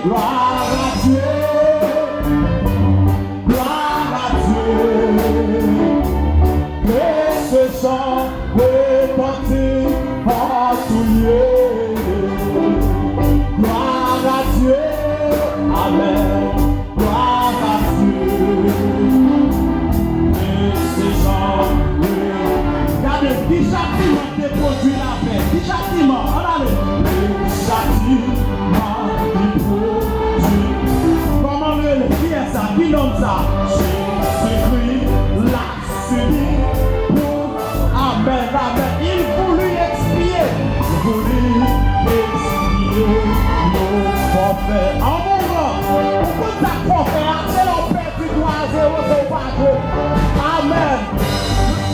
gloire à Dieu, gloire à Dieu. Que ce chant retentit en tout lieu. Gloire à Dieu, amen, gloire à Dieu. Que ce chant regardez, qui châtiment te produit la paix, qui châtiment, regardez, le châtiment qui produit. Comment le qui est ça, qui nomme ça? Jésus-Christ l'a subi pour, amen, amen, il voulut expier nos forfaits. En mourant, pourquoi ta forfait, c'est l'empère du droit, zéro, c'est pas gros. Amen.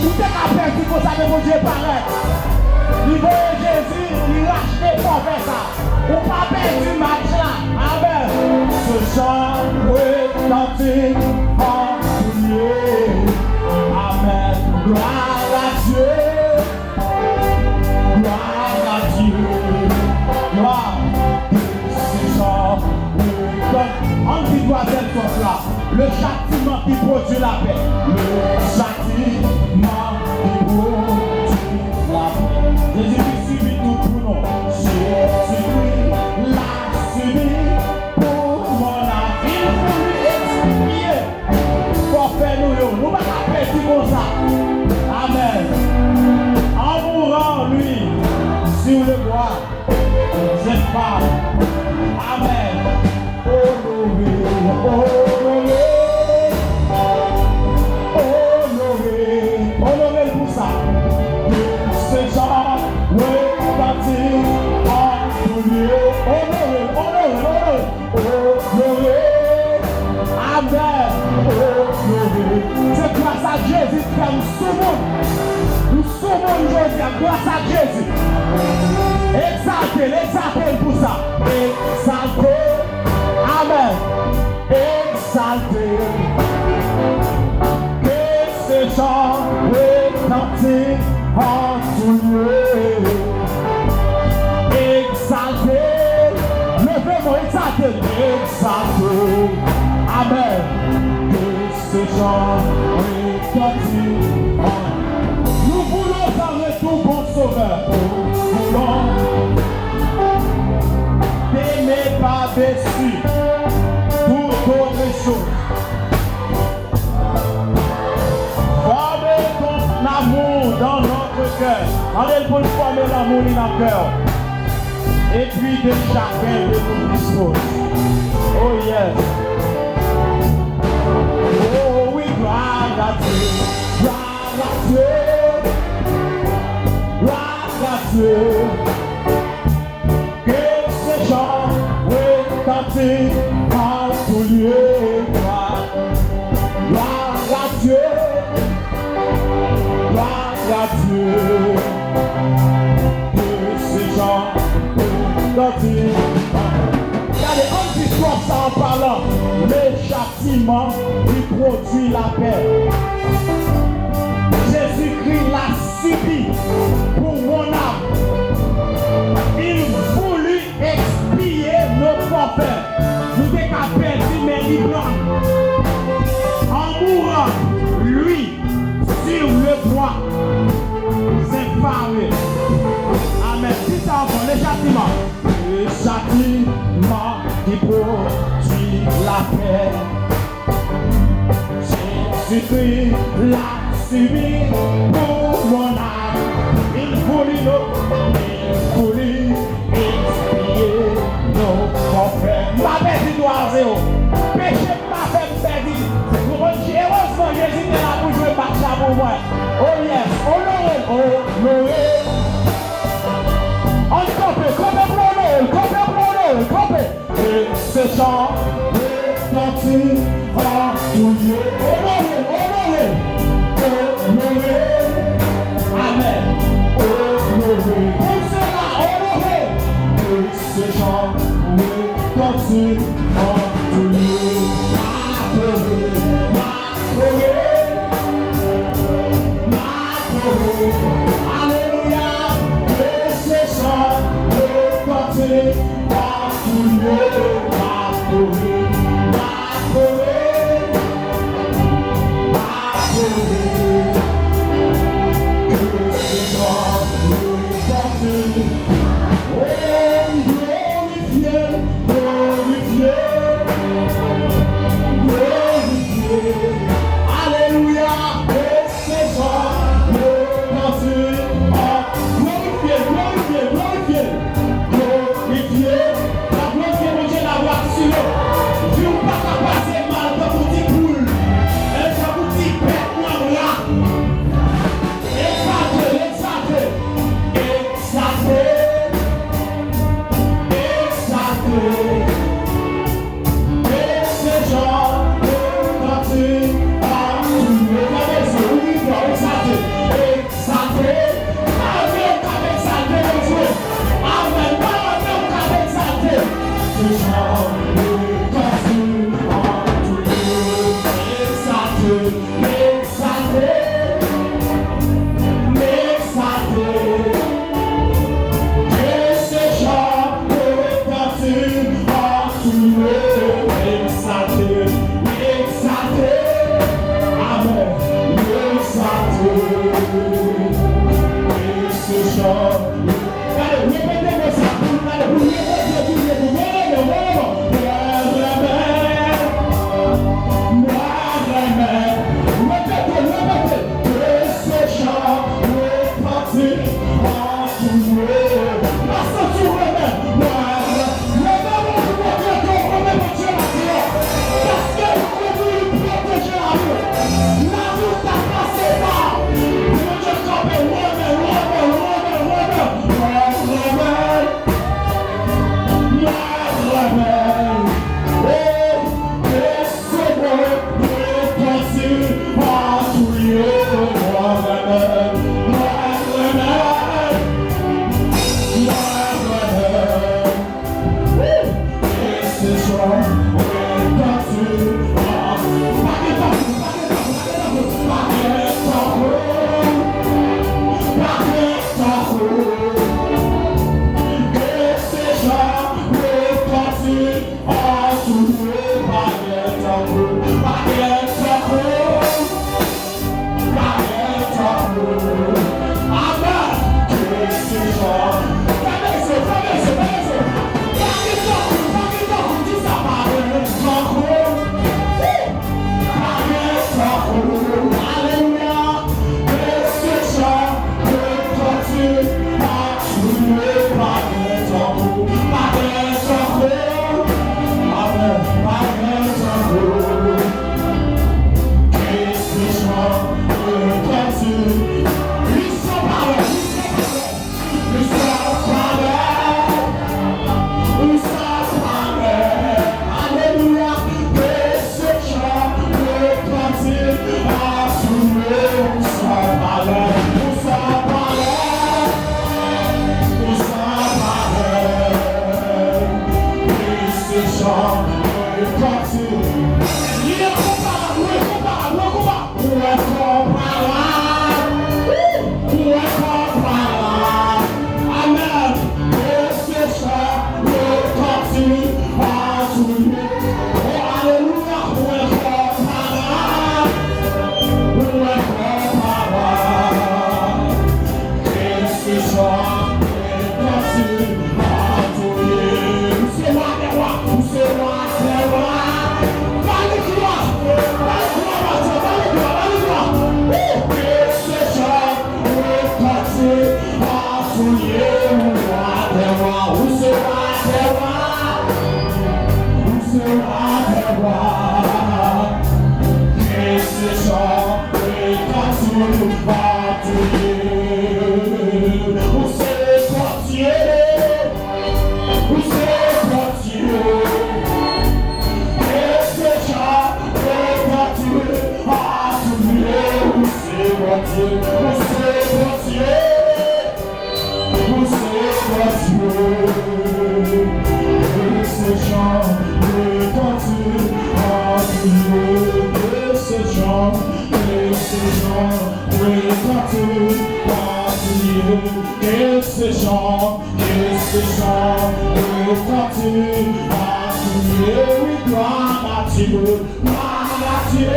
Tout est à faire qu'il faut savoir que Dieu paraît. Il veut Jésus, il lâche les forfaits ça. Ou pas perdre du match là. Amen. Ce chant retentit en tout lieu. Amen. Gloire à Dieu. Gloire à Dieu. Gloire. Ce chant retentit. En qui doit être comme là. Le châtiment qui produit la paix. Le châtiment qui produit la paix. Jésus-Christ subit tout pour nous. Jésus-Christ l'a subi pour mon âme. Il voulut expier. Pour faire nous, nous ne pouvons pas faire comme ça. Amen. En mourant, lui, sur le bois, cette femme. Amen. Honoré, honoré. Honoré pour ça. Ce genre retentit en tout lieu. Honoré, honoré, honoré. Amen. Honoré. C'est grâce à Jésus que nous sauvons. Nous sauvons aujourd'hui grâce à Jésus. Exaltez, exaltez pour ça. Exaltez. Amen. Exaltez. Ce chant retentit en tout lieu. Exalté, levez-moi, exalté, exalté. Amen. Que ce chant retentit en. Nous voulons un retour, bon sauveur. Nous voulons t'aimer par-dessus toute autre chose. L'amour dans notre cœur. Allez pour former l'amour dans notre cœur. Et puis de chacun de nous dispose. Oh yes. Oh oui, gloire à Dieu. Gloire à Dieu. Gloire à Dieu. Que ce chant retentit en tout lieu. Gloire à Dieu. Gloire à Dieu, que ces gens retentit. Regardez, on dit ça en parlant, le châtiment qui produit la paix. Jésus-Christ l'a subi pour mon âme. Il voulut expier nos forfaits. Nous décapons, mais il blanc. En mourant, lui, sur le bois, c'est parlé. Amen. Si ça encore, le châtiment. Le châtiment qui produit la paix. Jésus-Christ l'a subi pour mon âme. Il voulut expier nos forfaits. Ma bête doit zéro. Péché pas fait perdre. Heureusement, Jésus est là pour jouer par ça pour moi. Oh yes, honoré, honoré. On compte, compte. Et ce chant retentit en tout lieu. Honoré, honoré. Amen. Honoré. Pour cela, honoré. Et ce chant retentit en tout lieu. Alléluia, que ce chant retentit en tout lieu. ces chants retentir à Dieu, oui, gloire à Dieu, gloire à Dieu,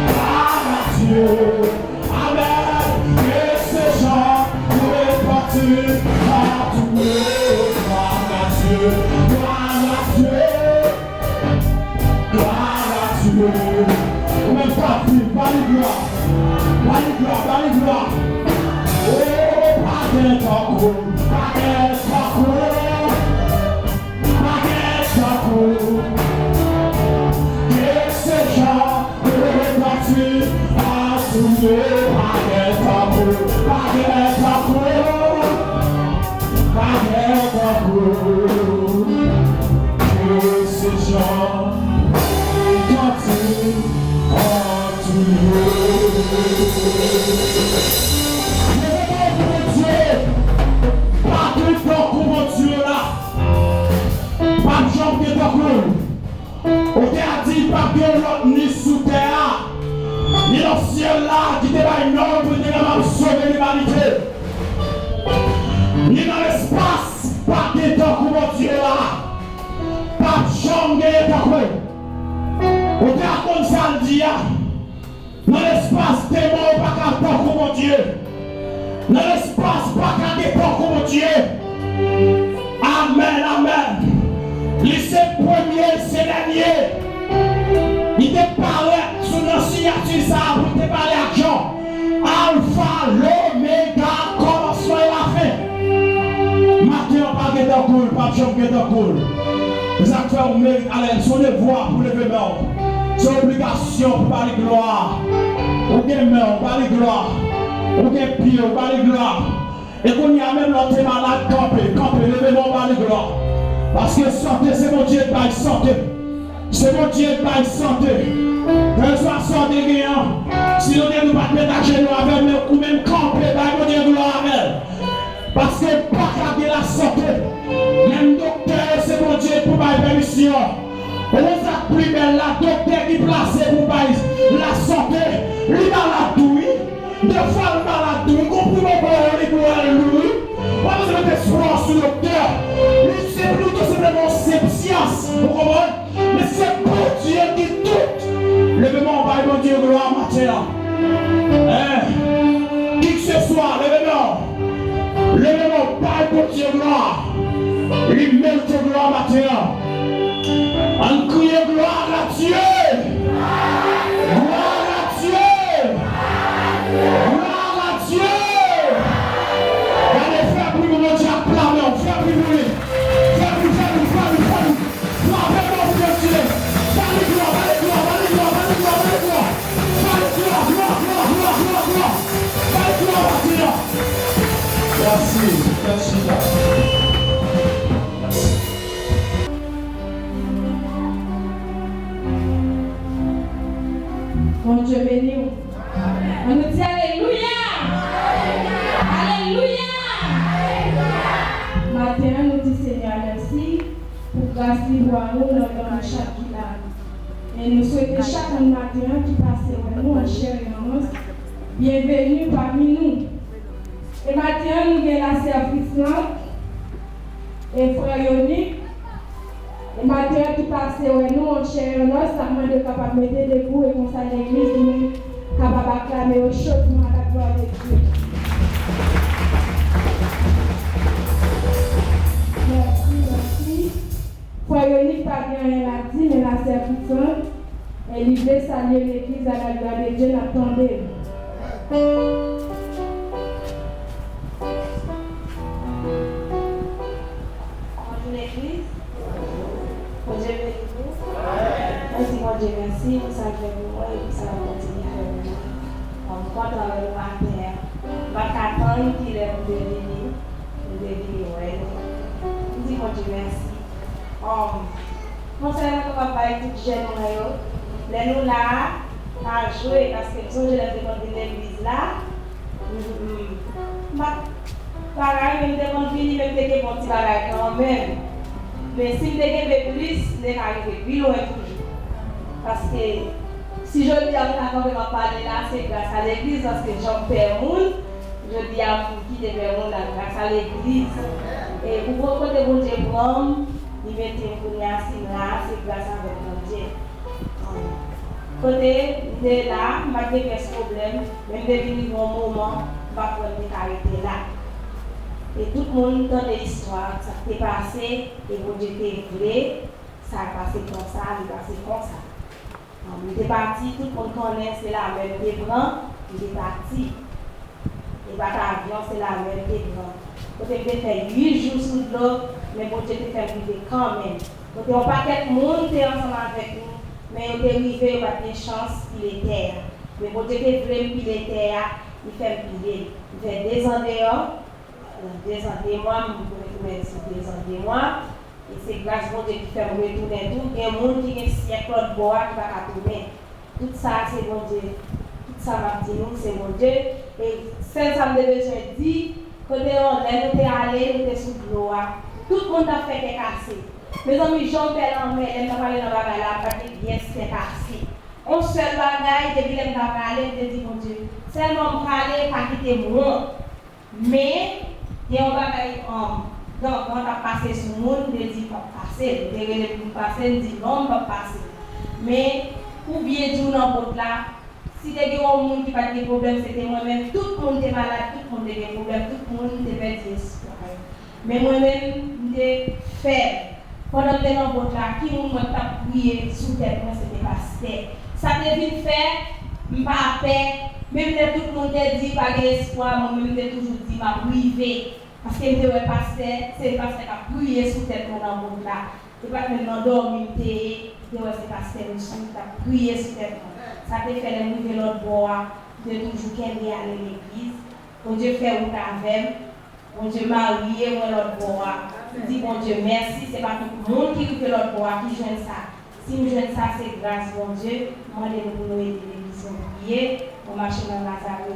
gloire à Dieu, amen, que ces chants retentir à Dieu, gloire à Dieu, gloire à Dieu, gloire à Dieu, ou même pas plus, pas les gloires, pas les gloires, pas les gloires. Oh, baguette en cours, baguette en cours, baguette en cours. Que ces gens repartent à soulever, baguette en cours, baguette en cours, baguette en cours. Que ces gens repartent à soulever. Pas de temps comment tu es là. Pas de jambe qui est en cours. On t'a dit pas de l'autre ni sous terre. Ni dans le ciel là qui te va une ordre pour te sauver l'humanité. Ni dans l'espace. Pas de temps comment tu es là. Pas de jambe qui est en cours. On t'a comme ça le dit. Dans l'espace, t'es mort pas qu'à temps comme Dieu. Dans l'espace, pas qu'à dépend comme Dieu. Amen, amen. C'est premier, c'est dernier. Il te parlait sur notre signature, ça, pour te parler d'argent. Alpha, l'oméga, commencement et la fin. Maintenant, pas que t'en cool, pas de chambre que t'en cool. Les acteurs méritent, allez, son devoir pour lever mort. C'est obligation pour parler de gloire. Ou bien main, on parle de gloire. Ou bien pied, on parle de gloire. Et qu'on y a même l'autre malade, camper, levez-moi, on parle de gloire. Parce que santé, c'est mon Dieu de santé. C'est mon Dieu de santé. Que soit santé gagnant. Si on ne pas mettre à genoux avec nous, ou même camper, mon Dieu de gloire avec. Parce que pas garder la santé. Même docteur, c'est mon Dieu pour ma permission. On a plus belle la docteur qui place pour la santé, les malades, deux fois le malade, comprenez pas les gloires, pas besoin de espoir sur le docteur, c'est plutôt simplement cette science, vous comprenez? Mais c'est pour Dieu qui tout. Levez-moi, on va mon Dieu, gloire, matin. Qui que ce soit, levez-moi, pas mon Dieu, gloire. Il mérite gloire, matin. On crie gloire à Dieu. Gloire à Dieu. Gloire à Dieu. Allez, fais plus mon Dieu à planer. Fais plus brûler. Fais plus. Gloire, fais-moi vous Dieu. Allez, gloire. Allez, gloire. Merci. Mon Dieu béni. On nous dit Alléluia. Alléluia. Maintenant, nous disons Seigneur merci pour grâce à nous dans chaque village. Et nous souhaitons chaque matin qui passe avec nous en chair et en os. Bienvenue parmi nous. Et maintenant, nous avons la service et frère Yoni. Et maintenant, qui passe avec nous en chair et en os, ça m'a de capable de mettre debout et qu'on s'aille l'église, nous capable d'acclamer au chaud à la gloire de Dieu. Merci. Frère Yoni, pas bien rien à dire, mais la service, elle veut saluer l'église à la gloire de Dieu, n'attendez. Bonjour l'église. Bonjour béni-vous. Merci mon Dieu, merci pour ça que vous et pour ça que vous continuez à faire. On compte avec le matin. Ma attendre qu'il est de venir. Je dis mon Dieu, merci. Concernant le papa et tout jeune, nous là, à jouer parce que nous sommes de l'église là. Pareil, même des gens qui même des bons petits bagages quand même. Mais si vous avez plus, vous arrivez plus loin toujours. Parce que si je dis à vous qu'on va parler là, c'est grâce à l'église, parce que j'en perds monde. je dis à vous qui devait monde grâce à l'église. Et pour vous côté bon Dieu prendre, il mettait pour là, c'est grâce à votre Dieu. Côté de là, m'a des problème, même devenu un moment, va prendre arrêter là. Et tout le monde dans l'histoire, ça s'est passé, et bon Dieu était vrai, ça a passé comme ça, il est passé comme ça. Il est parti, tout le monde connaît, c'est la même des grands, il est parti. Et avion, c'est la même des grands. Quand il fait 8 jours sous l'eau, mais bon Dieu te fait vivre quand même. Donc on pas quelques monde ensemble avec nous, mais on est arrivé, on a des chances, il était. Mais bon Dieu te fait il était, il fait piler. Il fait 2 ans dehors, 2 ans de mois, je vais vous 2 ans de mois. Et c'est grâce à Dieu qui fait retourner tout. Il y a des gens qui ont un siècle de bois qui va tourner. Tout ça, c'est bon Dieu. Tout ça va dire nous, c'est bon Dieu. Et c'est ça que je besoin de dire. Quand on est allé, on est sous l'eau. Tout le monde a fait des cassés. Mes amis, Jean-Pierre Lambert, elle m'a parlé dans la bagaille, parce que bien c'est cassé. On seul bagaille, depuis qu'elle m'a parlé, je dis mon Dieu. Seulement parler, pas quitter moi. Mais, il y a un bagaille donc, quand on a passé sur le monde, on dit pas passer. On dit passer, on dit non, pas passer. Mais, pour bien dire dans le là, si il y a un monde qui n'a pas de problème, c'était moi-même. Tout le monde est malade, tout le monde a des problèmes, tout le monde devait dire espoir. Mais moi-même, je fais. Pendant que dans le là, qui m'a prié sous terre, c'était pasteur. Ça devait faire, je ne pas paix. Même si tout le monde a dit pas d'espoir, moi-même, je toujours dit, ma privé. Parce que je pasteur, c'est le pasteur qui a prié sous terre dans le monde là. Je ne pas maintenant dormir, c'est pasteur qui a prié sous terre. Ça te fait lever l'autre bois, de toujours qu'elle à l'église. Bon Dieu fait ou avec, bon Dieu marié ou l'autre bois. Je dis bon Dieu merci, c'est pas tout le monde qui fait l'autre bois qui joue ça. Si nous jouons ça, c'est grâce bon Dieu. Moi, je vais nous aider l'église à prier, on marche dans la salle.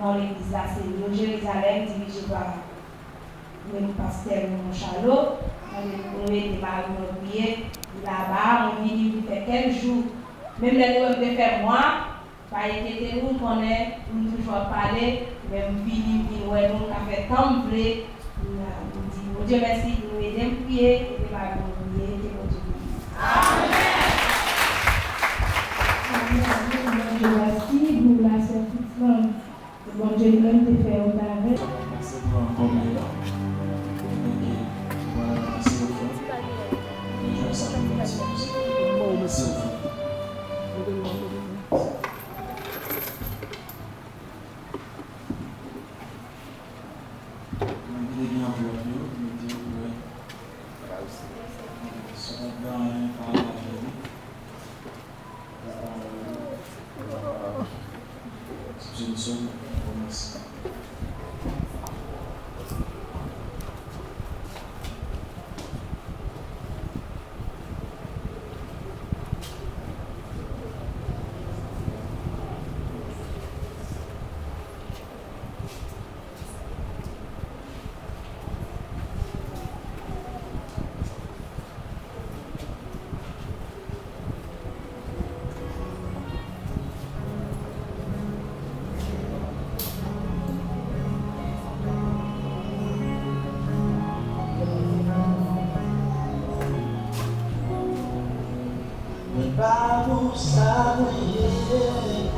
Dans l'église là, c'est New Jérusalem, dirigé par le pasteur Monchalot. On est des maris à prier. Là-bas, on vit, il fait quelques jours. Même les gens de faire moi, pas inquiéter nous, on est toujours parler, même fini, nous avons fait tant de blé. Nous Dieu merci, nous aider à prier, et par nous prier, et nous Dieu. Amen. Dieu merci pour la satisfaction. Bon Dieu lui-même te fait au travers. Merci pour encore meilleur. Voilà, merci au fond. Les gens savent que merci au fond. Vamos saber